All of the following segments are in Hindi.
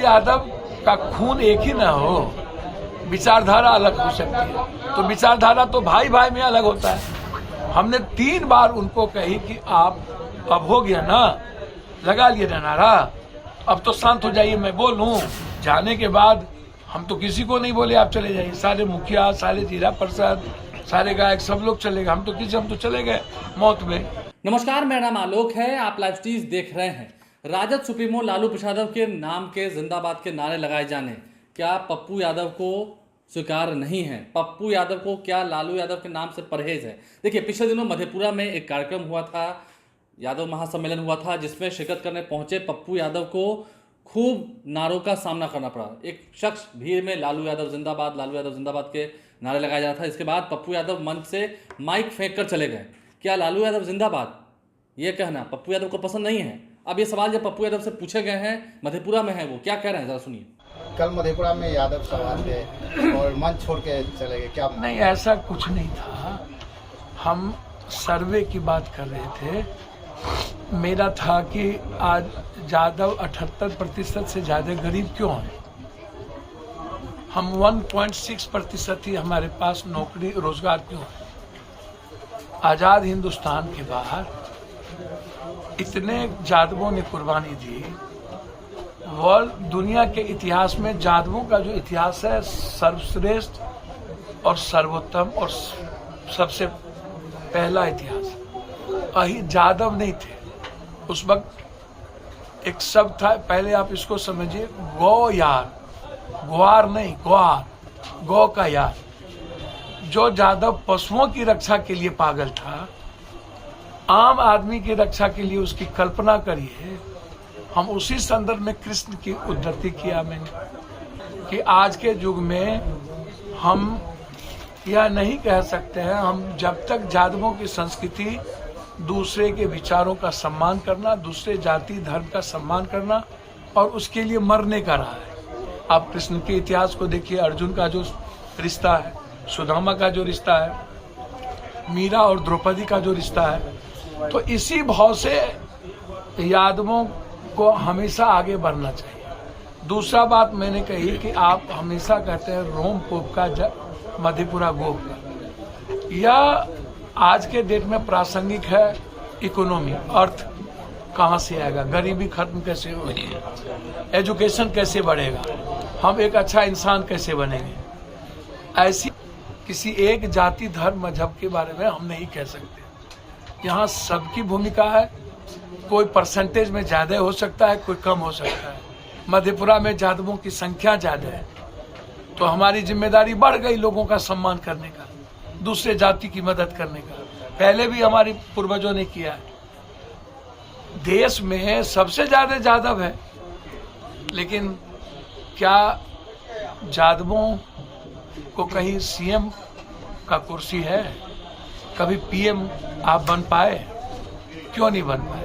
यादव का खून एक ही ना हो, विचारधारा अलग हो सकती है। तो विचारधारा तो भाई भाई में अलग होता है। हमने 3 बार उनको कही कि आप अब हो गया ना, लगा लिए ना नारा, अब तो शांत हो जाइए, मैं बोलूं। जाने के बाद हम तो किसी को नहीं बोले आप चले जाइए, सारे मुखिया, सारे जिला परिषद, सारे गायक, सब लोग चले गए। हम तो चले गए मौत में। नमस्कार, मेरा नाम आलोक है, आप लाइव स्टीज देख रहे हैं। राजद सुप्रीमो लालू प्रसाद यादव के नाम के जिंदाबाद के नारे लगाए जाने क्या पप्पू यादव को स्वीकार नहीं है? पप्पू यादव को क्या लालू यादव के नाम से परहेज है? देखिए, पिछले दिनों मधेपुरा में एक कार्यक्रम हुआ था, यादव महासम्मेलन हुआ था, जिसमें शिरकत करने पहुंचे पप्पू यादव को खूब नारों का सामना करना पड़ा। एक शख्स भीड़ में लालू यादव जिंदाबाद के नारे लगाया जा रहा था। इसके बाद पप्पू यादव मंच से माइक फेंक कर चले गए। क्या लालू यादव जिंदाबाद ये कहना पप्पू यादव को पसंद नहीं है? अब ये सवाल जब पप्पू यादव से पूछे गए हैं, मधेपुरा में है, वो क्या कह रहे हैं, जरा सुनिए। कल मधेपुरा में यादव सवाल थे और मंच छोड़ के चले गए, क्या? नहीं, ऐसा कुछ नहीं था। हम सर्वे की बात कर रहे थे। मेरा था कि आज यादव 78% से ज़्यादा गरीब क्यों हैं? हम 1.6% ही हमारे पास नौकरी रोजगार क्यों है? आज़ाद हिंदुस्तान के बाहर इतने यादवों ने कुर्बानी दी। वर्ल्ड दुनिया के इतिहास में यादवों का जो इतिहास है, सर्वश्रेष्ठ और सर्वोत्तम और सबसे पहला इतिहास। यादव नहीं थे उस वक्त। एक शब्द था, पहले आप इसको समझिए, गौ यार, ग्वार नहीं, ग्वार, गौ का यार। जो यादव पशुओं की रक्षा के लिए पागल था, आम आदमी की रक्षा के लिए उसकी कल्पना करिए। हम उसी संदर्भ में कृष्ण की उद्धृति किया मैंने कि आज के युग में हम यह नहीं कह सकते हैं, हम जब तक यादवों की संस्कृति, दूसरे के विचारों का सम्मान करना, दूसरे जाति धर्म का सम्मान करना और उसके लिए मरने का रहा है। आप कृष्ण के इतिहास को देखिए, अर्जुन का जो रिश्ता है, सुदामा का जो रिश्ता है, मीरा और द्रौपदी का जो रिश्ता है, तो इसी भाव से यादवों को हमेशा आगे बढ़ना चाहिए। दूसरा बात मैंने कही कि आप हमेशा कहते हैं रोम पोप का मधेपुरा गोप का, यह आज के डेट में प्रासंगिक है। इकोनॉमी, अर्थ कहाँ से आएगा, गरीबी खत्म कैसे होगी, एजुकेशन कैसे बढ़ेगा, हम एक अच्छा इंसान कैसे बनेंगे, ऐसी किसी एक जाति धर्म मजहब के बारे में हम नहीं कह सकते। यहाँ सबकी भूमिका है। कोई परसेंटेज में ज्यादा हो सकता है, कोई कम हो सकता है। मधेपुरा में यादवों की संख्या ज्यादा है, तो हमारी जिम्मेदारी बढ़ गई लोगों का सम्मान करने का, दूसरे जाति की मदद करने का। पहले भी हमारे पूर्वजों ने किया है। देश में सबसे ज्यादा यादव है, लेकिन क्या यादवों को कहीं सीएम का कुर्सी है? कभी पीएम आप बन पाए? क्यों नहीं बन पाए?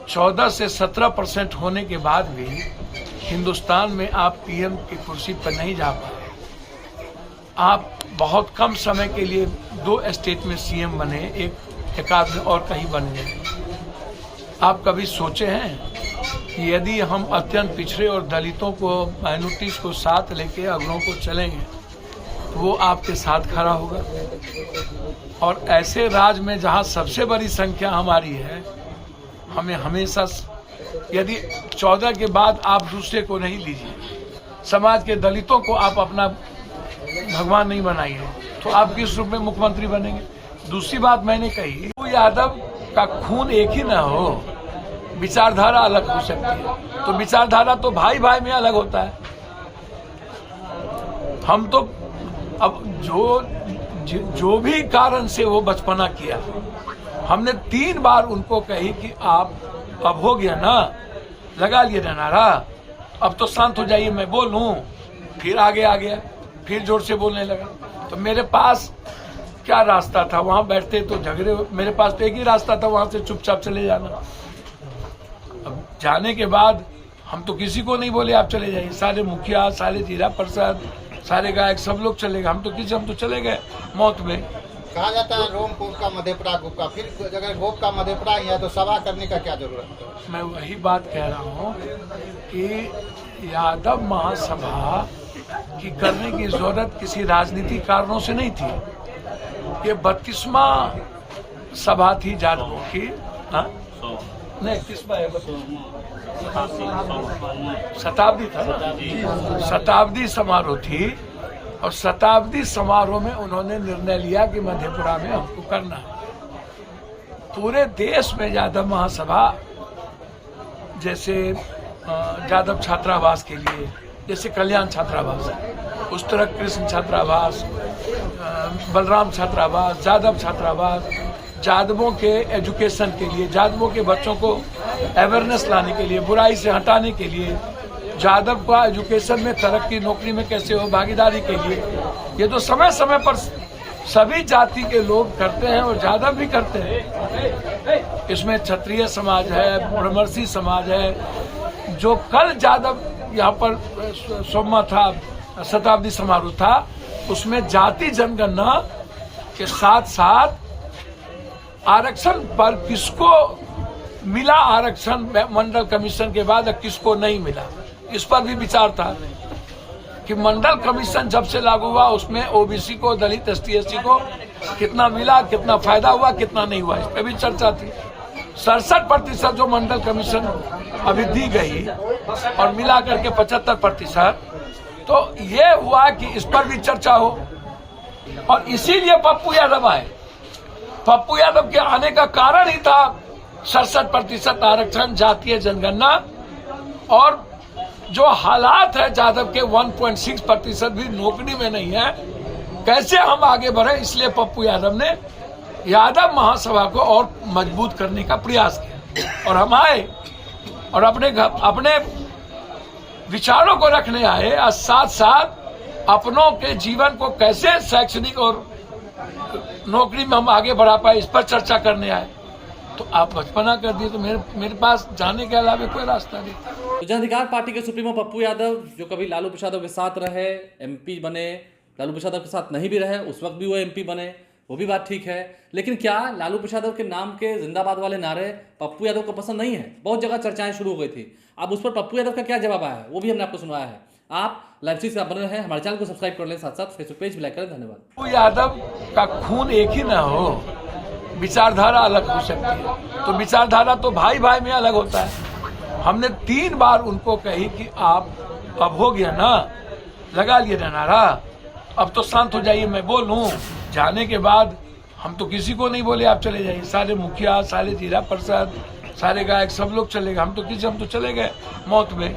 14 से 17% होने के बाद भी हिंदुस्तान में आप पीएम की कुर्सी पर नहीं जा पाए। आप बहुत कम समय के लिए 2 स्टेट में सीएम बने, एक आध में और कहीं बन गए। आप कभी सोचे हैं कि यदि हम अत्यंत पिछड़े और दलितों को, माइनॉरिटीज को साथ लेके अगलों को चलेंगे तो वो आपके साथ खड़ा होगा? और ऐसे राज्य में जहाँ सबसे बड़ी संख्या हमारी है, हमें हमेशा, यदि 14 के बाद आप दूसरे को नहीं लीजिए, समाज के दलितों को आप अपना भगवान नहीं बनाइए, तो आप किस रूप में मुख्यमंत्री बनेंगे? दूसरी बात मैंने कही, वो यादव का खून एक ही ना हो, विचारधारा अलग हो सकती है। तो विचारधारा तो भाई भाई में अलग होता है। हम तो अब जो भी कारण से वो बचपना किया, हमने 3 बार उनको कही कि आप अब हो गया ना, लगा लिए ना नारा, अब तो शांत हो जाइए, मैं बोलूं। फिर आगे आ गया, फिर जोर से बोलने लगा। तो मेरे पास क्या रास्ता था? वहां बैठते तो झगड़े, मेरे पास तो एक ही रास्ता था, वहां से चुपचाप चले जाना। अब जाने के बाद हम तो किसी को नहीं बोले आप चले जाइए, सारे मुखिया, सारे जिला परिषद, सारे गायक, सब लोग चले गए। हम तो चले गए मौत में। कहा जाता है रोमपुर का मधेपुरा गोप का, फिर अगर गोप का मधेपुरा ही है तो सभा करने का क्या जरूरत है? मैं वही बात कह रहा हूँ कि यादव महासभा की करने की जरूरत किसी राजनीतिक कारणों से नहीं थी। ये 32वां सभा थी यादवों की। हाँ? नहीं, 31वां है, शताब्दी था, शताब्दी समारोह थी। और शताब्दी समारोह में उन्होंने निर्णय लिया कि मधेपुरा में हमको करना है। पूरे देश में यादव महासभा, जैसे यादव छात्रावास के लिए जैसे कल्याण छात्रावास, उस तरह कृष्ण छात्रावास, बलराम छात्रावास, यादव छात्रावास, यादवों के एजुकेशन के लिए, यादवों के बच्चों को अवेयरनेस लाने के लिए, बुराई से हटाने के लिए, यादव का एजुकेशन में तरक्की, नौकरी में कैसे हो, भागीदारी के लिए, ये तो समय समय पर सभी जाति के लोग करते हैं और यादव भी करते हैं। इसमें क्षत्रिय समाज है, ब्रह्मर्षि समाज है। जो कल यादव यहाँ पर सोमवार था, शताब्दी समारोह था, उसमें जाति जनगणना के साथ साथ आरक्षण पर किसको मिला आरक्षण मंडल कमीशन के बाद, किसको नहीं मिला, इस पर भी विचार था कि मंडल कमीशन जब से लागू हुआ उसमें ओबीसी को, दलित, एसटी, एससी को कितना मिला, कितना फायदा हुआ, कितना नहीं हुआ, इस पर भी चर्चा थी। 67% जो मंडल कमीशन अभी दी गई और मिला करके 75%, तो ये हुआ कि इस पर भी चर्चा हो। और इसीलिए पप्पू यादव आए। पप्पू यादव के आने का कारण ही था 67% आरक्षण, जातीय जनगणना, और जो हालात है यादव के 1.6% भी नौकरी में नहीं है, कैसे हम आगे बढ़े, इसलिए पप्पू यादव ने यादव महासभा को और मजबूत करने का प्रयास किया। और हम आए और अपने विचारों को रखने आए, और साथ साथ अपनों के जीवन को कैसे शैक्षणिक और नौकरी में हम आगे बढ़ा पाए, इस पर चर्चा करने आए। तो आप बचपना कर दिए, तो मेरे पास जाने के अलावा कोई रास्ता नहीं। तो जन अधिकार पार्टी के सुप्रीमो पप्पू यादव, जो कभी लालू प्रसाद के साथ रहे, एमपी बने, लालू प्रसाद के साथ नहीं भी रहे, उस वक्त भी वो एमपी बने, वो भी बात ठीक है। लेकिन क्या लालू प्रसाद के नाम के जिंदाबाद वाले नारे पप्पू यादव को पसंद नहीं है? बहुत जगह चर्चाएं शुरू हो गई थी। अब उस पर पप्पू यादव का क्या जवाब आया है, वो भी हमने आपको सुनवाया है। आप लाइव से बने रहे, हमारे चैनल को सब्सक्राइब कर लें, साथ साथ फेसबुक पेज भी लाइक करें। धन्यवाद। पप्पू यादव का खून एक ही ना हो, विचारधारा अलग हो सकती है। तो विचारधारा तो भाई भाई में अलग होता है। हमने 3 बार उनको कही कि आप अब हो गया ना, लगा लिए ना नारा, अब तो शांत हो जाइए, मैं बोलूं। जाने के बाद हम तो किसी को नहीं बोले आप चले जाइए, सारे मुखिया, सारे जिला परिषद, सारे गायक, सब लोग चले गए, हम तो चले गए मौत में।